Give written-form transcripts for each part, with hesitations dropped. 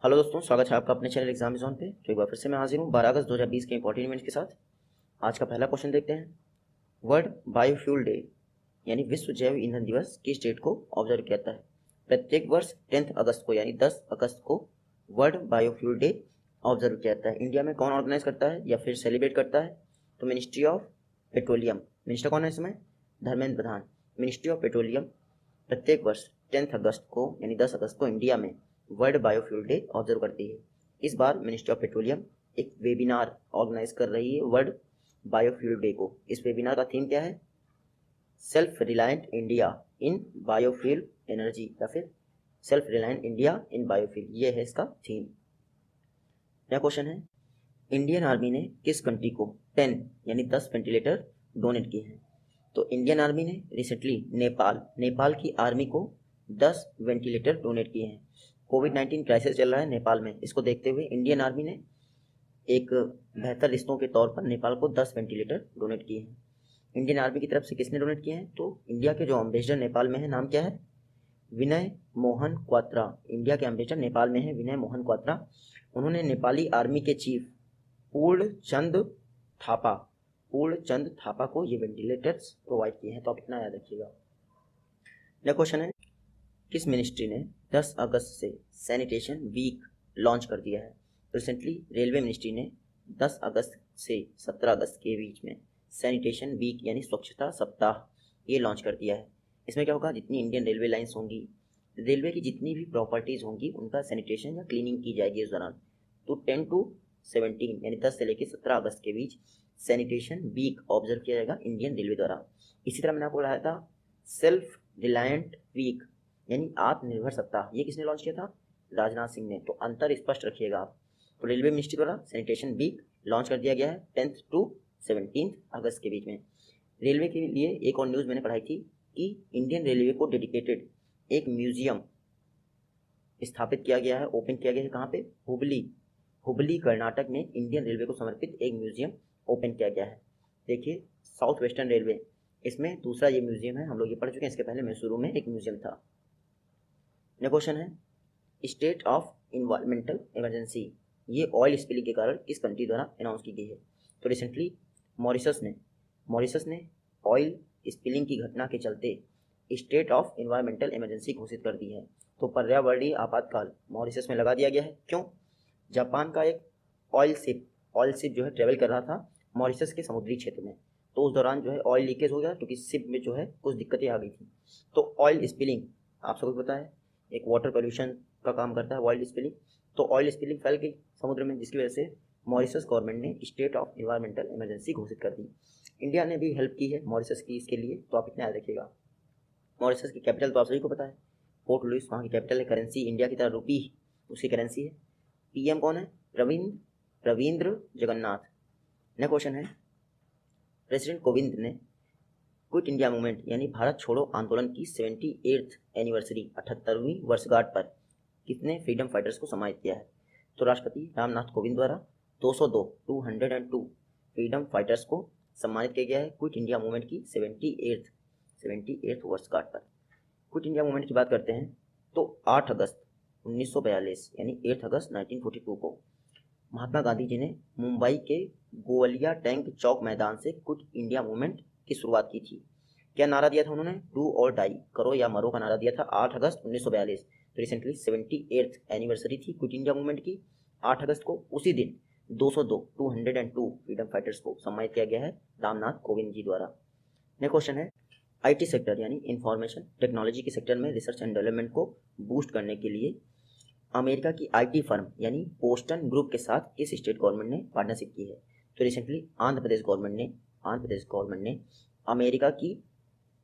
Hello दोस्तों, स्वागत है आपका अपने चैनल एग्जाम जोन पे। तो एक बार फिर से मैं हाजिर हूँ 12 अगस्त 2020 के इंपॉर्टेंट इवेंट्स के साथ। आज का पहला क्वेश्चन देखते हैं। वर्ल्ड बायोफ्यूल डे यानी विश्व जैव ईंधन दिवस किस डेट को ऑब्जर्व किया जाता है? प्रत्येक वर्ष 10 अगस्त को यानी 10 अगस्त को वर्ल्ड बायोफ्यूल डे ऑब्जर्व किया जाता है। इंडिया में कौन ऑर्गेनाइज करता है या फिर सेलिब्रेट करता है? तो मिनिस्ट्री ऑफ पेट्रोलियम। मिनिस्टर कौन है इसमें? Dharmendra Pradhan. Ministry of petroleum प्रत्येक वर्ष 10 अगस्त को यानी 10 अगस्त को इंडिया में वर्ल्ड बायोफ्यूल डे ऑब्जर्व करती है। इस बार मिनिस्ट्री ऑफ पेट्रोलियम एक वेबिनार ऑर्गेनाइज कर रही है वर्ल्ड बायोफ्यूल डे को। इस वेबिनार का थीम क्या है? Self reliant India in biofuel energy या फिर self reliant India in biofuel, ये है इसका थीम। नया क्वेश्चन है, इंडियन आर्मी ने किस कंट्री को 10 यानी 10 वेंटिलेटर डोनेट किए हैं? तो इंडियन आर्मी ने रिसेंटली नेपाल की आर्मी को 10 वेंटिलेटर डोनेट किए हैं। कोविड-19 क्राइसिस चल रहा है नेपाल में, इसको देखते हुए इंडियन आर्मी ने एक बेहतर रिश्तों के तौर पर नेपाल को 10 वेंटिलेटर डोनेट किए हैं। इंडियन आर्मी की तरफ से किसने डोनेट किए हैं? तो इंडिया के जो एम्बेसडर नेपाल में है, नाम क्या है? विनय मोहन क्वात्रा। इंडिया के एम्बेसडर नेपाल में है विनय मोहन क्वात्रा। उन्होंने नेपाली आर्मी के चीफ पूर्णचंद थापा को ये वेंटिलेटर्स प्रोवाइड किए हैं। तो आप इतना याद रखिएगा। नेक्स्ट क्वेश्चन है, किस मिनिस्ट्री ने 10 अगस्त से सैनिटेशन वीक लॉन्च कर दिया है? रिसेंटली रेलवे मिनिस्ट्री ने 10 अगस्त से 17 अगस्त के बीच में सैनिटेशन वीक यानी स्वच्छता सप्ताह ये लॉन्च कर दिया है। इसमें क्या होगा? जितनी इंडियन रेलवे लाइन्स होंगी, रेलवे की जितनी भी प्रॉपर्टीज़ होंगी, उनका सैनिटेशन या क्लीनिंग की जाएगी इस दौरान। तो 10 to 17 यानी 10 से लेकर 17 अगस्त के बीच सैनिटेशन वीक ऑब्जर्व किया जाएगा इंडियन रेलवे द्वारा। इसी तरह मैंने आपको बताया था सेल्फ रिलायंट वीक यानी आत्मनिर्भर सप्ताह, ये किसने लॉन्च किया था? राजनाथ सिंह ने। तो अंतर स्पष्ट रखिएगा आप। तो रेलवे मिनिस्ट्री द्वारा सैनिटेशन वीक लॉन्च कर दिया गया है 10 to 17 अगस्त के बीच में। रेलवे के लिए एक और न्यूज़ मैंने पढ़ाई थी कि इंडियन रेलवे को डेडिकेटेड एक म्यूजियम स्थापित किया गया है, ओपन किया गया है। कहाँ पे? हुबली कर्नाटक में इंडियन रेलवे को समर्पित एक म्यूजियम ओपन किया गया है। देखिए, साउथ वेस्टर्न रेलवे, इसमें दूसरा ये म्यूजियम है। हम लोग ये पढ़ चुके हैं, इसके पहले मैसूरू में एक म्यूजियम था। नेक्स्ट क्वेश्चन है, स्टेट ऑफ इन्वायरमेंटल इमरजेंसी ये ऑयल स्पिलिंग के कारण किस कंट्री द्वारा अनाउंस की गई है? तो रिसेंटली मॉरिशस ने ऑयल स्पिलिंग की घटना के चलते स्टेट ऑफ इन्वायरमेंटल इमरजेंसी घोषित कर दी है। तो पर्यावरणीय आपातकाल मॉरिशस में लगा दिया गया है। क्यों? जापान का एक ऑयल शिप जो है ट्रेवल कर रहा था मॉरिशस के समुद्री क्षेत्र में। तो उस दौरान जो है ऑयल लीकेज हो गया, क्योंकि शिप में जो है कुछ दिक्कतें आ गई थी। तो ऑयल स्पिलिंग आप सबको पता है एक वाटर पोल्यूशन का काम करता है ऑयल स्पिलिंग। तो ऑयल स्पिलिंग फैल गई समुद्र में, जिसकी वजह से मॉरिशस गवर्नमेंट ने स्टेट ऑफ इन्वायरमेंटल इमरजेंसी घोषित कर दी। इंडिया ने भी हेल्प की है मॉरिशस की इसके लिए, तो आप इतना याद रखिएगा। मॉरिशस की कैपिटल तो आप सभी को पता है, पोर्ट लुइस वहाँ की कैपिटल है। करेंसी इंडिया की तरह रुपी उसकी करेंसी है। पीएम कौन है? रविंद्र जगन्नाथ। नेक्स्ट क्वेश्चन है, प्रेसिडेंट कोविंद ने क्विट इंडिया मूवमेंट यानी भारत छोड़ो आंदोलन की 78th एनिवर्सरी 78वीं वर्षगांठ पर कितने फ्रीडम फाइटर्स को सम्मानित किया है? तो राष्ट्रपति रामनाथ कोविंद द्वारा 202 फ्रीडम फाइटर्स को सम्मानित किया गया है क्विट इंडिया मूवमेंट की 78th वर्षगांठ पर। क्विट इंडिया मूवमेंट की बात करते हैं तो 8 अगस्त 1942 यानी 8 अगस्त 1942 को महात्मा गांधी जी ने मुंबई के गोवलिया टैंक चौक मैदान से क्विट इंडिया मूवमेंट की शुरुआत की थी। क्या नारा दिया था उन्होंने? डू और डाई, करो या मरो का नारा दिया था 8 अगस्त 1942। तो रिसेंटली 78th एनिवर्सरी थी क्विट इंडिया मूवमेंट की 8 अगस्त को। उसी दिन 202 फ्रीडम फाइटर्स को सम्मानित किया गया है रामनाथ कोविंद जी द्वारा। नेक्स्ट क्वेश्चन है, आईटी सेक्टर यानी इंफॉर्मेशन टेक्नोलॉजी के सेक्टर में रिसर्च एंड डेवलपमेंट को बूस्ट करने के लिए अमेरिका की आईटी फर्म यानी बोस्टन ग्रुप के साथ किस स्टेट गवर्नमेंट ने पार्टनरशिप की है? तो रिसेंटली आंध्र प्रदेश गवर्नमेंट ने अमेरिका की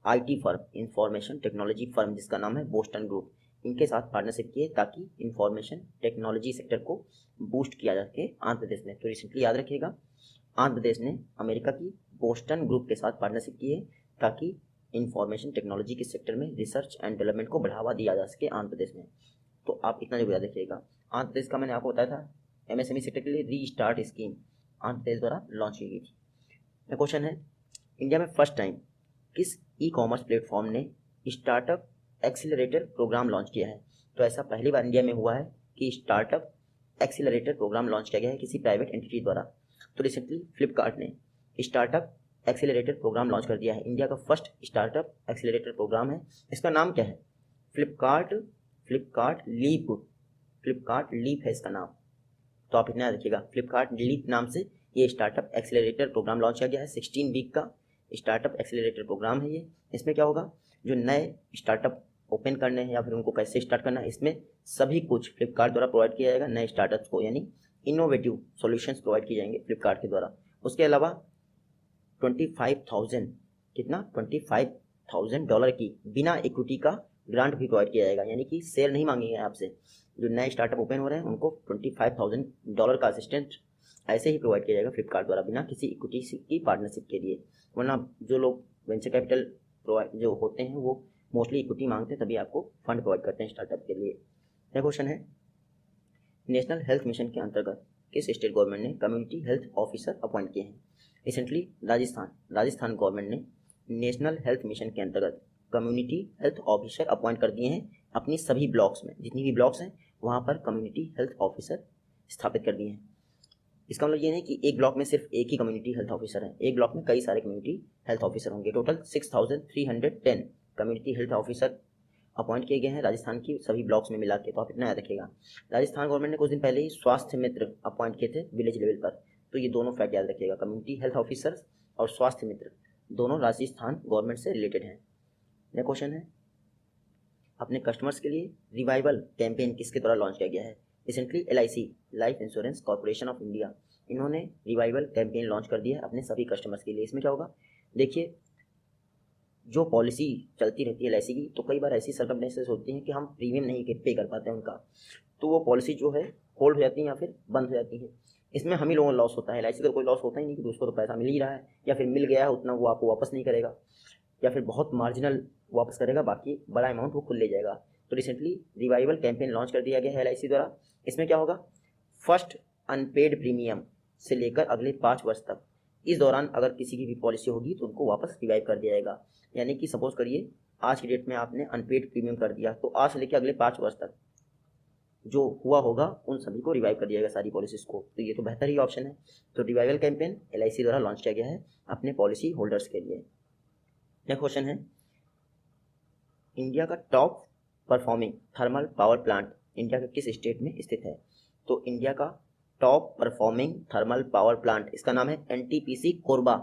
IT firm information technology firm जिसका नाम है बोस्टन ग्रुप, इनके साथ पार्टनरशिप की है ताकि इंफॉर्मेशन टेक्नोलॉजी सेक्टर को बूस्ट किया जा सके आंध्र प्रदेश में। तो रिसेंटली याद रखिएगा, आंध्र प्रदेश ने अमेरिका की बोस्टन ग्रुप के साथ पार्टनरशिप की है ताकि इंफॉर्मेशन टेक्नोलॉजी के सेक्टर में रिसर्च एंड डेवलपमेंट को बढ़ावा दिया जा सके आंध्र प्रदेश में। तो आप इतना जरूर याद रखिएगा। आंध्र प्रदेश का मैंने आपको बताया था एमएसएमई सेक्टर के लिए रीस्टार्ट स्कीम आंध्र प्रदेश द्वारा लॉन्च की गई थी। क्वेश्चन है, इंडिया में फर्स्ट टाइम किस ई कॉमर्स प्लेटफॉर्म ने स्टार्टअप एक्सीलरेटर प्रोग्राम लॉन्च किया है? तो ऐसा पहली बार इंडिया में हुआ है कि स्टार्टअप एक्सीलरेटर प्रोग्राम लॉन्च किया गया है किसी प्राइवेट एंटिटी द्वारा। तो रिसेंटली फ्लिपकार्ट ने स्टार्टअप एक्सीलरेटर प्रोग्राम लॉन्च कर दिया है। इंडिया का फर्स्ट स्टार्टअप एक्सीलरेटर प्रोग्राम है। इसका नाम क्या है? फ्लिपकार्ट लीप है इसका नाम। तो आप इतना याद रखिएगा, फ्लिपकार्ट लीप नाम से ये स्टार्टअप एक्सीलरेटर प्रोग्राम लॉन्च किया गया है। 16 वीक का स्टार्टअप एक्सीलरेटर प्रोग्राम है ये। इसमें क्या होगा, जो नए स्टार्टअप ओपन करने हैं या फिर उनको कैसे स्टार्ट करना है, इसमें सभी कुछ फ्लिपकार्ट द्वारा प्रोवाइड किया जाएगा नए स्टार्टअप्स को, यानी इनोवेटिव सॉल्यूशंस प्रोवाइड किए जाएंगे फ्लिपकार्ट के द्वारा। उसके अलावा 25,000 कितना $25,000 की बिना इक्विटी का ग्रांट भी प्रोवाइड किया जाएगा, यानी कि शेयर नहीं मांगेंगे आपसे। जो नए स्टार्टअप ओपन हो रहे हैं उनको $25,000 का असिस्टेंट ऐसे ही प्रोवाइड किया जाएगा फ्लिपकार्ट द्वारा बिना किसी इक्विटी की पार्टनरशिप के लिए। वरना जो लोग वेंचर कैपिटल प्रोवाइड जो होते हैं वो मोस्टली इक्विटी मांगते हैं, तभी आपको फंड प्रोवाइड करते हैं स्टार्टअप के लिए। यह क्वेश्चन है, नेशनल हेल्थ मिशन के अंतर्गत किस स्टेट गवर्नमेंट ने कम्युनिटी हेल्थ ऑफिसर अपॉइंट किए हैं? रिसेंटली राजस्थान गवर्नमेंट ने नेशनल हेल्थ मिशन के अंतर्गत कम्युनिटी हेल्थ ऑफिसर अपॉइंट कर दिए हैं अपनी सभी ब्लॉक्स में। जितनी भी ब्लॉक्स हैं वहाँ पर कम्युनिटी हेल्थ ऑफिसर स्थापित कर दिए हैं। इसका मतलब ये नहीं कि एक ब्लॉक में सिर्फ एक ही कम्युनिटी हेल्थ ऑफिसर है, एक ब्लॉक में कई सारे कम्युनिटी हेल्थ ऑफिसर होंगे। Total 6,310 community health officer appoint किए गए हैं राजस्थान की सभी ब्लॉक्स में मिला के। तो आप इतना याद रखिएगा। राजस्थान गवर्नमेंट ने कुछ दिन पहले ही स्वास्थ्य मित्र अपॉइंट किए थे विलेज लेवल पर। तो ये दोनों फैक्ट याद रखिएगा, कम्युनिटी हेल्थ ऑफिसर और स्वास्थ्य मित्र दोनों राजस्थान गवर्नमेंट से रिलेटेड हैं। यह क्वेश्चन है, अपने कस्टमर्स के लिए रिवाइवल कैंपेन किसके द्वारा लॉन्च किया गया है? Recently LIC life insurance corporation of India इन्होंने रिवाइवल कैंपेन लॉन्च कर दिया है अपने सभी कस्टमर्स के लिए। इसमें क्या होगा, देखिए जो पॉलिसी चलती रहती है LIC की, तो कई बार ऐसी सर्कमस्टेंसेस होती हैं कि हम प्रीमियम नहीं पे कर पाते हैं उनका, तो वो पॉलिसी जो है होल्ड हो जाती है या फिर बंद हो जाती है। इसमें हम ही लोगों को लॉस होता है। LIC का कोई लॉस होता ही नहीं, क्योंकि उसको तो पैसा मिल ही रहा है, या फिर मिल गया है उतना वो आपको वापस नहीं करेगा, या फिर बहुत मार्जिनल वापस करेगा, बाकी बड़ा अमाउंट वो खुद ले जाएगा। तो रिसेंटली रिवाइवल कैंपेन लॉन्च कर दिया गया है LIC द्वारा। इसमें क्या होगा, फर्स्ट अनपेड प्रीमियम से लेकर अगले 5 वर्ष तक, इस दौरान अगर किसी की भी पॉलिसी होगी तो उनको वापस रिवाइव कर दिया जाएगा। यानी कि सपोज करिए आज की डेट में आपने अनपेड प्रीमियम कर दिया, तो आज से लेकर अगले 5 वर्ष तक जो हुआ होगा उन सभी को रिवाइव कर दिया जाएगा सारी पॉलिसीज को। तो ये तो बेहतर ही ऑप्शन है। तो रिवाइवल कैंपेन LIC द्वारा लॉन्च किया गया है अपने पॉलिसी होल्डर्स के लिए। नेक्स्ट क्वेश्चन है, इंडिया का top performing thermal power plant India के किस स्टेट में स्थित है? तो इंडिया का top performing thermal power plant, इसका नाम है NTPC कोरबा।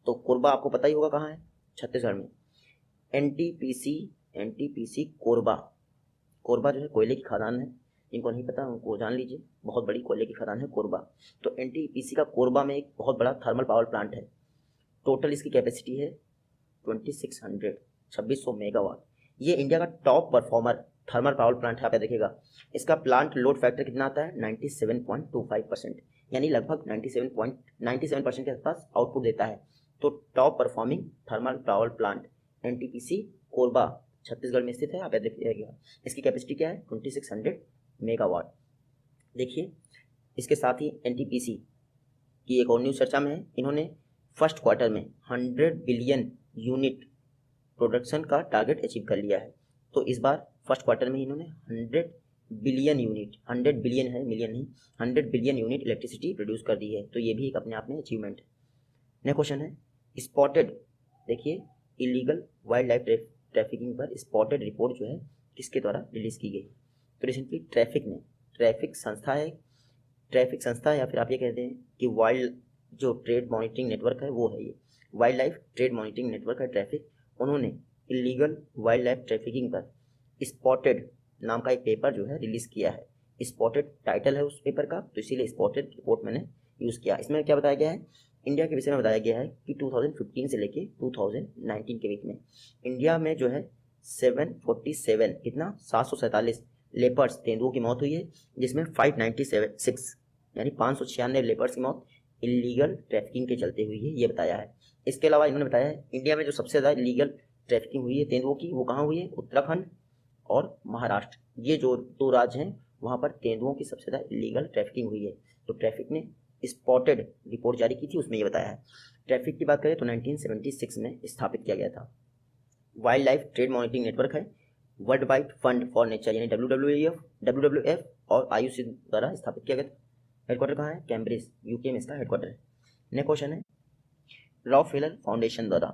तो कोरबा आपको पता ही होगा कहाँ है, छत्तीसगढ़ में। NTPC कोरबा जो है कोयले की खदान है। जिनको नहीं पता उनको जान लीजिए, बहुत बड़ी कोयले की खदान है कोरबा। तो NTPC का कोरबा में एक बहुत बड़ा थर्मल पावर प्लांट है। टोटल इसकी कैपेसिटी है 2600 मेगावाट। ये इंडिया का top performer thermal power plant है। आप देखिएगा इसका प्लांट लोड फैक्टर कितना आता है, 97.25%, यानी लगभग 97% के आसपास आउटपुट देता है। तो top performing thermal power plant NTPC Korba Chhattisgarh में स्थित है। आप देखिएगा इसकी कैपेसिटी क्या है, 2600 मेगावाट। देखिए इसके साथ ही NTPC की एक और न्यूज़ चर्चा में है। इन्होंने फर्स्ट क्वार्टर में 100 बिलियन यूनिट प्रोडक्शन का टारगेट अचीव कर लिया है। तो इस बार फर्स्ट क्वार्टर में इन्होंने 100 बिलियन यूनिट, 100 बिलियन है मिलियन नहीं, 100 बिलियन यूनिट इलेक्ट्रिसिटी प्रोड्यूस कर दी है। तो ये भी एक अपने आप में अचीवमेंट है। नेक्स्ट क्वेश्चन है, स्पॉटेड, देखिए इलीगल वाइल्ड लाइफ ट्रैफिकिंग पर स्पॉटेड रिपोर्ट जो है किसके द्वारा रिलीज की गई? तो रिसेंटली ट्रैफिक संस्था या फिर आप ये कहते हैं कि वाइल्ड जो ट्रेड मॉनिटरिंग नेटवर्क है वो है, ये wild life trade monitoring network है ट्रैफिक। उन्होंने इलीगल वाइल्ड लाइफ ट्रैफिकिंग पर स्पॉटेड नाम का एक पेपर जो है रिलीज किया है। स्पॉटेड टाइटल है उस पेपर का, तो इसीलिए स्पॉटेड रिपोर्ट मैंने यूज़ किया। इसमें क्या बताया गया है, इंडिया के विषय में बताया गया है कि 2015 से लेके 2019 के बीच में इंडिया में जो है 747 लेपर्ड्स तेंदुओं की मौत हुई है, जिसमें 596 यानी 596 लेपर्ड्स की मौत इलीगल ट्रैफिकिंग के चलते हुई है, ये बताया है। इसके अलावा इन्होंने बताया है इंडिया में जो सबसे ज़्यादा इलीगल ट्रैफिकिंग हुई है तेंदुओं की, वो कहाँ हुई है, उत्तराखंड और महाराष्ट्र। ये जो 2 राज्य हैं वहाँ पर तेंदुओं की सबसे ज़्यादा इलीगल ट्रैफिकिंग हुई है। तो ट्रैफिक ने स्पॉटेड रिपोर्ट जारी की थी, उसमें ये बताया है। ट्रैफिक की बात करें तो 1976 में स्थापित किया गया था। Wildlife trade monitoring network है, world wide fund for nature यानी WWF और आयुष द्वारा स्थापित किया गया था। हेडक्वार्टर कहाँ है? कैम्ब्रिज, यूके में इसका हेडक्वार्टर है। नेक्स्ट क्वेश्चन है, रॉकफेलर फाउंडेशन द्वारा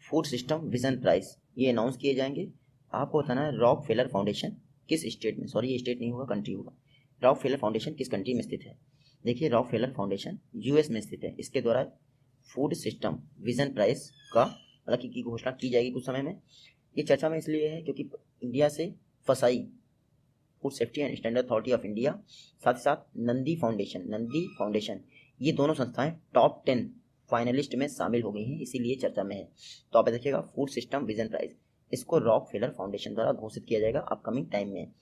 फूड सिस्टम विजन प्राइज ये अनाउंस किए जाएंगे। आपको बताना है रॉकफेलर फाउंडेशन किस स्टेट में, सॉरी ये स्टेट नहीं होगा, कंट्री होगा। रॉकफेलर फाउंडेशन किस कंट्री में स्थित है? देखिए रॉकफेलर फाउंडेशन यूएस में स्थित है। इसके द्वारा फूड सिस्टम विजन प्राइज का मतलब की घोषणा की जाएगी कुछ समय में। ये चर्चा में इसलिए है क्योंकि इंडिया से फसाई food safety and standard authority of India, साथ ही साथ नंदी फाउंडेशन ये दोनों संस्थाएं टॉप 10 फाइनलिस्ट में शामिल हो गई हैं, इसीलिए चर्चा में है। तो आप देखिएगा फूड सिस्टम विजन प्राइज, इसको रॉकफेलर फाउंडेशन द्वारा घोषित किया जाएगा अपकमिंग टाइम में।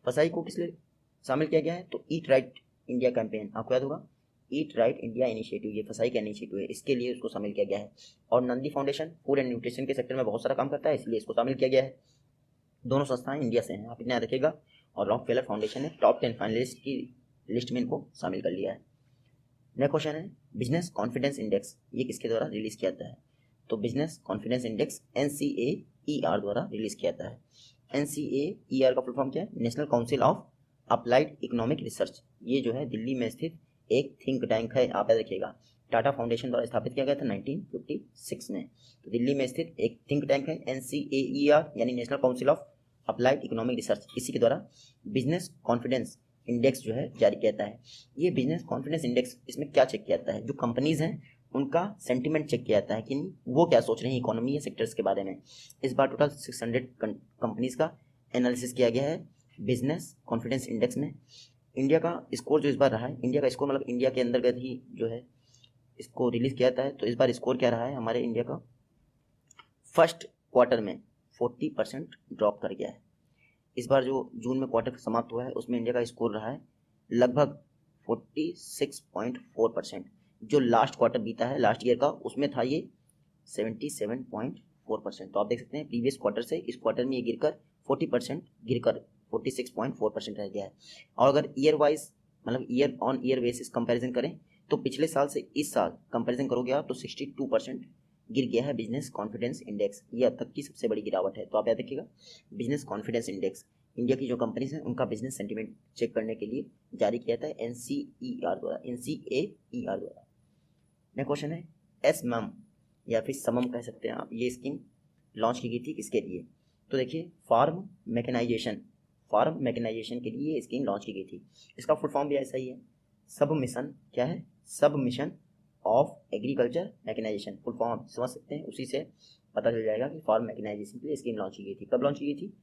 फसाई को किस लिए शामिल किया गया है? तो ईट राइट इंडिया कैंपेन, आपको याद होगा ईट राइट इंडिया इनिशिएटिव, ये फसाई का इनिशिएटिव है, इसके लिए उसको शामिल किया गया है। और Nandi foundation food and nutrition के सेक्टर में बहुत सारा काम करता है, इसलिए इसको शामिल किया गया है। दोनों संस्थाएं इंडिया से हैं, आप इतना याद रखिएगा। और रॉकफेलर फाउंडेशन ने टॉप 10 फाइनलिस्ट की लिस्ट में इनको शामिल कर लिया है। नेक्स्ट क्वेश्चन है, बिजनेस कॉन्फिडेंस इंडेक्स ये किसके द्वारा रिलीज किया जाता है? तो बिजनेस कॉन्फिडेंस इंडेक्स NCAER द्वारा रिलीज किया जाता है। NCAER का फुल फॉर्म क्या है? National council of applied economic research. ये जो है दिल्ली में स्थित एक थिंक टैंक है, आप याद रखिएगा। टाटा फाउंडेशन द्वारा स्थापित किया गया था 1956 में। तो दिल्ली में स्थित एक थिंक टैंक है NCAER यानी national council of applied economic research, इसी के द्वारा बिजनेस कॉन्फिडेंस इंडेक्स जो है जारी किया जाता है। ये बिजनेस कॉन्फिडेंस इंडेक्स इसमें क्या चेक किया जाता है? जो कंपनीज हैं उनका सेंटिमेंट चेक किया जाता है कि वो क्या सोच रहे हैं इकोनॉमी या सेक्टर्स के बारे में। इस बार टोटल 600 कंपनीज का एनालिसिस किया गया है बिजनेस कॉन्फिडेंस इंडेक्स में। इंडिया का स्कोर जो इस बार रहा है, इंडिया का स्कोर मतलब इंडिया के अंतर्गत ही जो है इसको रिलीज किया जाता है। तो इस बार स्कोर क्या रहा है हमारे इंडिया का? फर्स्ट क्वार्टर में 40% ड्रॉप कर गया है। इस बार जो जून में क्वार्टर समाप्त हुआ है उसमें इंडिया का स्कोर रहा है लगभग 46.4%। जो लास्ट क्वार्टर बीता है लास्ट ईयर का उसमें था ये 77.4%। तो आप देख सकते हैं प्रीवियस क्वार्टर से इस क्वार्टर में ये गिरकर 40% गिरकर 46.4% रह गया है। और अगर ईयर वाइज मतलब year on year basis comparison करें तो पिछले साल से इस साल कंपैरिजन करोगे आप तो 62% गिर गया है बिजनेस कॉन्फिडेंस इंडेक्स। ये अब तक की सबसे बड़ी गिरावट है। तो आप याद रखिएगा बिजनेस कॉन्फिडेंस इंडेक्स इंडिया की जो कंपनीज हैं उनका बिजनेस सेंटीमेंट चेक करने के लिए जारी किया था NCAER द्वारा। नेक्स्ट क्वेश्चन है, SMM या फिर समम कह सकते हैं आप, ये स्कीम लॉन्च की गई थी किसके लिए? तो देखिए फार्म मैकेनाइजेशन के लिए ये स्कीम लॉन्च की गई थी। इसका फुल फॉर्म भी ऐसा ही है, सब मिशन क्या है? Sub mission of agriculture mechanisation. Full form आप समझ सकते हैं, उसी से पता चल जाएगा कि फार्म मैकेनाइजेशन के लिए स्कीम लॉन्च की गई थी। कब लॉन्च की गई थी?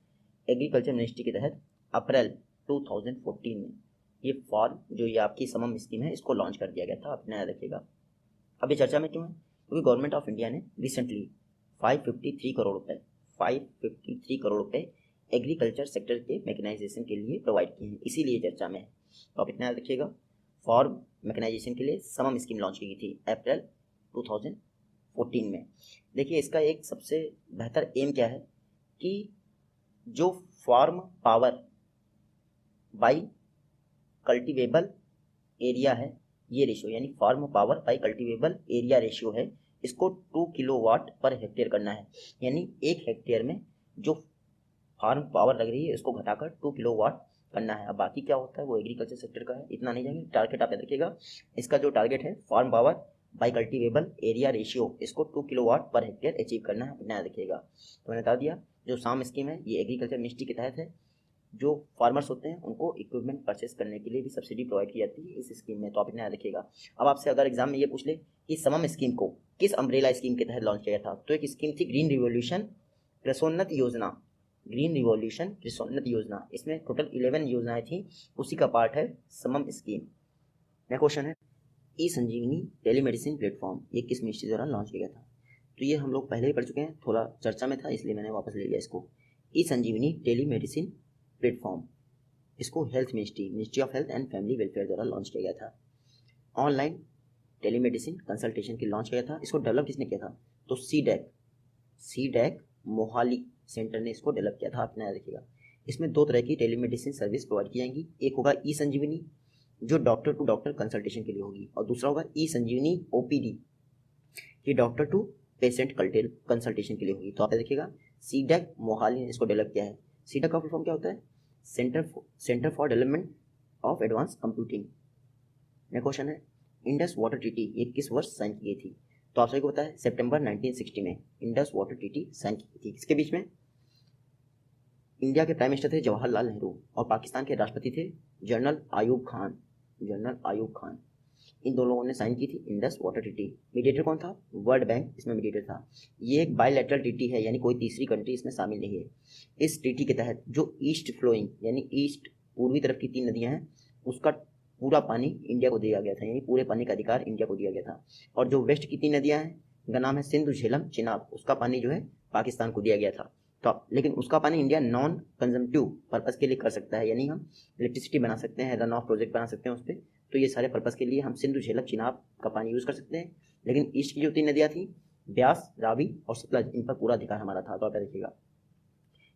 एग्रीकल्चर मिनिस्ट्री के तहत अप्रैल 2014 में ये फार्म जो ये आपकी समम स्कीम है इसको लॉन्च कर दिया गया था, आप याद रखिएगा। अब ये चर्चा में क्यों है? क्योंकि गवर्नमेंट ऑफ इंडिया ने रिसेंटली 553 करोड़ रुपए एग्रीकल्चर सेक्टर के मैकेनाइजेशन के लिए प्रोवाइड किए हैं, इसीलिए चर्चा में है। तो आप इतना याद रखिएगा, फार्म मैकेनाइजेशन के लिए समम स्कीम लॉन्च की गई थी अप्रैल 2014 में। देखिए इसका एक सबसे बेहतर एम क्या है कि जो farm power by cultivable area है ये रेशियो यानी farm power by cultivable area ratio है, इसको 2 किलोवाट पर हेक्टेयर करना है। यानी एक हेक्टेयर में जो फार्म पावर लग रही है इसको घटाकर 2 किलोवाट करना है। अब बाकी क्या होता है वो एग्रीकल्चर सेक्टर का है, इतना नहीं जाएंगे। टारगेट आप याद रखिएगा, इसका जो टारगेट है farm power by cultivable area ratio इसको 2 किलोवाट पर हेक्टेयर अचीव करना है, अपना याद रखिएगा। तो मैंने बता दिया जो साम स्कीम है ये एग्रीकल्चर मिनिस्ट्री के तहत है। जो फार्मर्स होते हैं उनको इक्विपमेंट परचेस करने के लिए भी सब्सिडी प्रोवाइड की जाती है इस स्कीम में, तो आप इतना याद रखिएगा। अब आपसे अगर एग्जाम में ये पूछ ले कि समम स्कीम को किस अम्ब्रेला स्कीम के तहत लॉन्च किया गया था, तो एक स्कीम थी ग्रीन रिवॉल्यूशन कृषोन्नत योजना। इसमें टोटल 11 योजनाएं थी, उसी का पार्ट है समम स्कीम। नेक्स्ट क्वेश्चन है, ई संजीवनी टेलीमेडिसिन प्लेटफॉर्म ये किस मिनिस्ट्री द्वारा लॉन्च किया गया था? तो ये हम लोग पहले ही पढ़ चुके हैं, थोड़ा चर्चा में था इसलिए मैंने वापस ले लिया इसको। ई संजीवनी टेलीमेडिसिन प्लेटफॉर्म इसको ministry of health and family welfare द्वारा लॉन्च किया गया था। ऑनलाइन टेलीमेडिसिन कंसल्टेशन की लॉन्च किया था। इसको डेवलप किसने किया था? तो सीडैक मोहाली सेंटर ने इसको डेवलप किया था, आप याद रखिएगा। इसमें 2 तरह की टेलीमेडिसिन सर्विस प्रोवाइड की जाएंगी, एक होगा ई संजीवनी जो डॉक्टर टू डॉक्टर कंसल्टेशन के लिए होगी, और दूसरा होगा ई संजीवनी OPD ये डॉक्टर टू पेशेंट कंसल्टेशन के लिए होगी। तो आप याद रखिएगा सीडैक मोहाली ने इसको डेवलप किया है। सीडा का फुल फॉर्म क्या होता है? Centre for development of advance computing. Next question है, इंडस वाटर ट्रीटी ये किस वर्ष साइन की गई थी? तो आप सभी को पता है सितंबर 1960 में इंडस वाटर ट्रीटी साइन की गई थी। किसके बीच में? इंडिया के प्राइम मिनिस्टर थे जवाहरलाल नेहरू और पाकिस्तान के राष्ट्रपति थे जनरल आयूब खान। इन दोनों लोगों ने साइन की थी इंडस वाटर ट्रीटी। मीडिएटर कौन था? वर्ल्ड बैंक इसमें मीडिएटर था। ये एक बायलैटरल ट्रीटी है, यानी कोई तीसरी कंट्री इसमें शामिल नहीं है। इस ट्रीटी के तहत जो ईस्ट फ्लोइंग यानी ईस्ट पूर्वी तरफ की 3 नदियां हैं उसका पूरा पानी इंडिया को दिया गया था, यानी पूरे पानी का अधिकार इंडिया को दिया गया था। और जो वेस्ट की 3 नदियां हैं उनका नाम है सिंधु, झेलम, चिनाब, उसका पानी जो है पाकिस्तान को दिया गया था। तो लेकिन उसका पानी इंडिया नॉन कंजम्पटिव पर्पज़ के लिए कर सकता है, यानी हम इलेक्ट्रिसिटी बना सकते हैं, रन ऑफ प्रोजेक्ट बना सकते हैं उस पर। तो ये सारे पर्पज़ के लिए हम सिंधु, झेलम, चिनाब का पानी यूज़ कर सकते हैं। लेकिन ईस्ट की जो 3 नदियाँ थी ब्यास, रावी और सतलज, इन पर पूरा अधिकार हमारा था। तो आप देखिएगा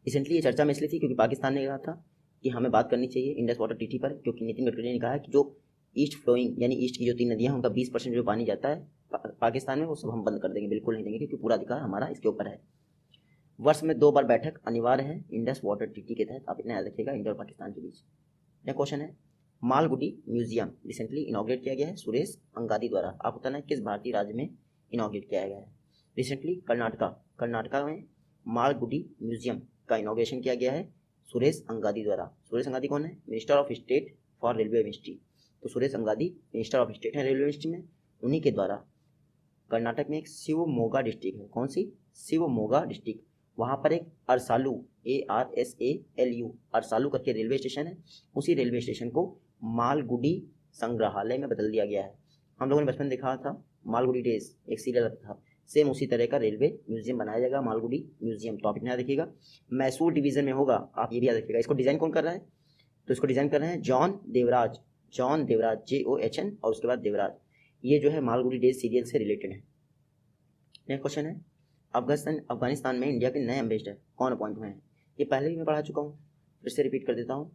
रिसेंटली ये चर्चा में इसलिए थी क्योंकि पाकिस्तान ने कहा था कि हमें बात करनी चाहिए इंडस वाटर ट्रीटी पर, क्योंकि नितिन गडकरी ने कहा है कि जो ईस्ट फ्लोइंग यानी ईस्ट की जो 3 नदियाँ हैं उनका 20% जो पानी जाता है पाकिस्तान में वो सब हम बंद कर देंगे, बिल्कुल नहीं देंगे, क्योंकि पूरा अधिकार हमारा इसके ऊपर है। वर्ष में 2 बार बैठक अनिवार्य है इंडस वाटर ट्रीटी के तहत। आप इतना याद रखिएगा इंडिया और पाकिस्तान के बीच। नेक्स्ट क्वेश्चन है, मालगुडी म्यूजियम रिसेंटली इनॉग्रेट किया गया है सुरेश अंगादी द्वारा। आपको बताना है किस भारतीय राज्य में इनॉग्रेट किया गया है? रिसेंटली कर्नाटका में मालगुडी म्यूजियम का इनॉग्रेशन किया गया है सुरेश अंगादी द्वारा। सुरेश अंगादी कौन है? Minister of state for railway ministry. तो सुरेश अंगादी मिनिस्टर ऑफ स्टेट है रेलवे मिनिस्ट्री में, उन्हीं के द्वारा कर्नाटक में एक शिवमोगा डिस्ट्रिक्ट है। कौन सी? शिवमोगा डिस्ट्रिक्ट। वहाँ पर एक अरसालू ARSALU अरसालू करके रेलवे स्टेशन है। उसी रेलवे स्टेशन को मालगुडी संग्रहालय में बदल दिया गया है। हम लोगों ने बचपन में देखा था मालगुडी डेज, एक सीरियल था, सेम उसी तरह का रेलवे म्यूजियम बनाया जाएगा, मालगुडी म्यूजियम। तो आप इतना देखिएगा मैसूर डिवीजन में होगा, आप ये भी याद रखिएगा। इसको डिज़ाइन कौन कर रहा है? तो इसको डिज़ाइन कर रहे हैं जॉन देवराज, JOHN और उसके बाद देवराज। ये जो है मालगुडी डेज सीरियल से रिलेटेड है। नेक्स्ट क्वेश्चन है, अफगानिस्तान में इंडिया के नए एम्बेसडर कौन अपॉइंट हुए हैं? ये पहले भी मैं पढ़ा चुका हूँ, फिर से रिपीट कर देता हूँ।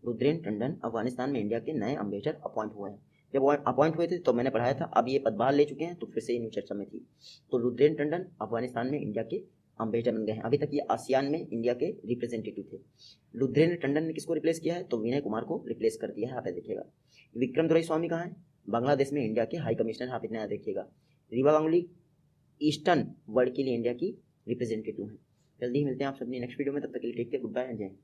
रुद्रेंद्र टंडन अफगानिस्तान में इंडिया के नए एम्बेसडर अपॉइंट हुए हैं। जब अपॉइंट हुए थे तो मैंने पढ़ाया था, अब ये पदभार ले चुके हैं तो फिर से ये न्यू चर्चा में थी। तो रुद्रेंद्र टंडन अफगानिस्तान में इंडिया के एम्बेसडर बन गए हैं। अभी तक ये आसियान में इंडिया के रिप्रेजेंटेटिव थे। रुद्रेंद्र टंडन ने किसको रिप्लेस किया है? तो विनय कुमार को रिप्लेस कर दिया है। आप देखिएगा विक्रम दोराईस्वामी कहाँ है? बांग्लादेश में इंडिया के हाई कमिश्नर। आप इतना याद रखिएगा। रीवा गांगुली ईस्टर्न वर्ल्ड के लिए इंडिया की रिप्रेजेंटेटिव है। जल्दी ही मिलते हैं आप सबने नेक्स्ट वीडियो में, तब तक के लिए टेक केयर, गुड बाय एंड जय हिंद।